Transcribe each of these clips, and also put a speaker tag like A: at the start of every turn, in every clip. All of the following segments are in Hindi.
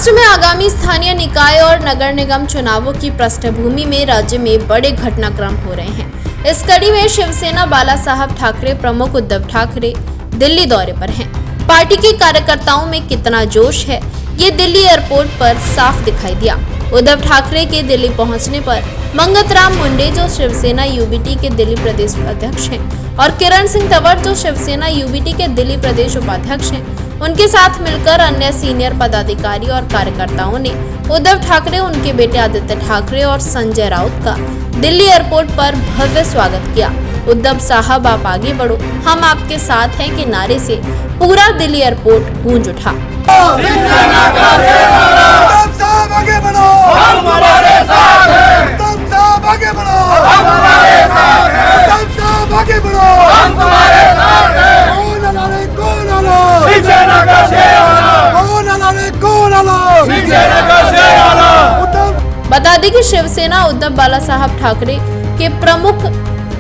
A: महाराष्ट्र में आगामी स्थानीय निकाय और नगर निगम चुनावों की पृष्ठभूमि में राज्य में बड़े घटनाक्रम हो रहे हैं। इस कड़ी में शिवसेना बाला साहब ठाकरे प्रमुख उद्धव ठाकरे दिल्ली दौरे पर हैं। पार्टी के कार्यकर्ताओं में कितना जोश है, ये दिल्ली एयरपोर्ट पर साफ दिखाई दिया। उद्धव ठाकरे के दिल्ली पहुंचने पर मंगतराम मुंडे, जो शिवसेना यूबीटी के दिल्ली प्रदेश अध्यक्ष हैं, और किरण सिंह तंवर, जो शिवसेना यूबीटी के दिल्ली प्रदेश उपाध्यक्ष हैं, उनके साथ मिलकर अन्य सीनियर पदाधिकारी और कार्यकर्ताओं ने उद्धव ठाकरे, उनके बेटे आदित्य ठाकरे और संजय राउत का दिल्ली एयरपोर्ट पर भव्य स्वागत किया। उद्धव साहब, आप आगे बढ़ो, हम आपके साथ हैं के नारे से पूरा दिल्ली एयरपोर्ट गूंज उठा। बता दें कि शिवसेना उद्धव बाला साहब ठाकरे के प्रमुख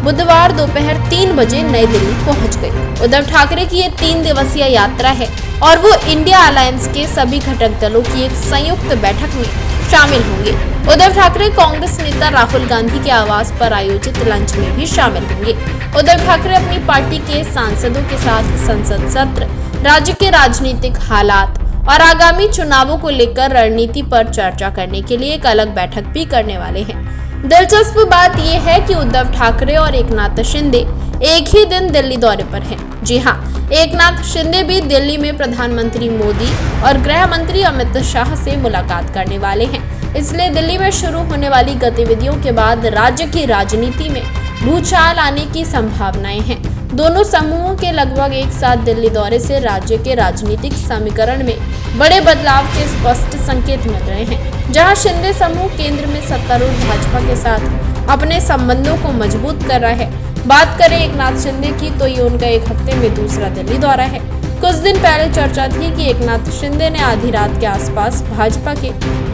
A: बुधवार दोपहर 3 बजे नई दिल्ली पहुंच गए। उद्धव ठाकरे की ये 3 दिवसीय यात्रा है और वो इंडिया अलायंस के सभी घटक दलों की एक संयुक्त बैठक में शामिल होंगे। उद्धव ठाकरे कांग्रेस नेता राहुल गांधी के आवास पर आयोजित लंच में भी शामिल होंगे। उद्धव ठाकरे अपनी पार्टी के सांसदों के साथ संसद सत्र, राज्य के राजनीतिक हालात और आगामी चुनावों को लेकर रणनीति पर चर्चा करने के लिए एक अलग बैठक भी करने वाले हैं। दिलचस्प बात यह है कि उद्धव ठाकरे और एकनाथ शिंदे एक ही दिन दिल्ली दौरे पर हैं। जी हां, एकनाथ शिंदे भी दिल्ली में प्रधानमंत्री मोदी और गृह मंत्री अमित शाह से मुलाकात करने वाले हैं। इसलिए दिल्ली में शुरू होने वाली गतिविधियों के बाद राज्य की राजनीति में भूचाल आने की संभावनाएं हैं। दोनों समूहों के लगभग एक साथ दिल्ली दौरे से राज्य के राजनीतिक समीकरण में बड़े बदलाव के स्पष्ट संकेत मिल रहे हैं। जहां शिंदे समूह केंद्र में सत्तारूढ़ भाजपा के साथ अपने संबंधों को मजबूत कर रहा है। बात करें एकनाथ शिंदे की, तो ये उनका एक हफ्ते में दूसरा दिल्ली दौरा है। कुछ दिन पहले चर्चा थी कि एकनाथ शिंदे ने आधी रात के आसपास भाजपा के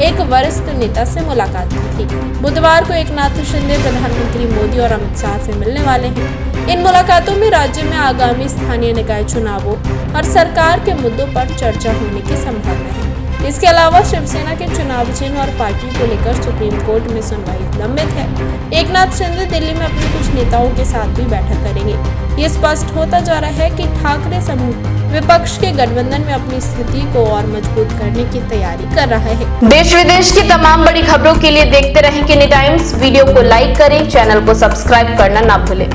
A: एक वरिष्ठ नेता से मुलाकात की थी। बुधवार को एकनाथ शिंदे प्रधानमंत्री मोदी और अमित शाह से मिलने वाले हैं। इन मुलाकातों में राज्य में आगामी स्थानीय निकाय चुनावों और सरकार के मुद्दों पर चर्चा होने की संभावना है। इसके अलावा शिवसेना के चुनाव चिन्ह और पार्टी को लेकर सुप्रीम कोर्ट में सुनवाई लंबित है। एकनाथ शिंदे दिल्ली में अपने कुछ नेताओं के साथ भी बैठक करेंगे। ये स्पष्ट होता जा रहा है कि ठाकरे समूह विपक्ष के गठबंधन में अपनी स्थिति को और मजबूत करने की तैयारी कर रहा है।
B: देश विदेश की तमाम बड़ी खबरों के लिए देखते रहें किनी टाइम्स। वीडियो को लाइक करें, चैनल को सब्सक्राइब करना ना भूलें।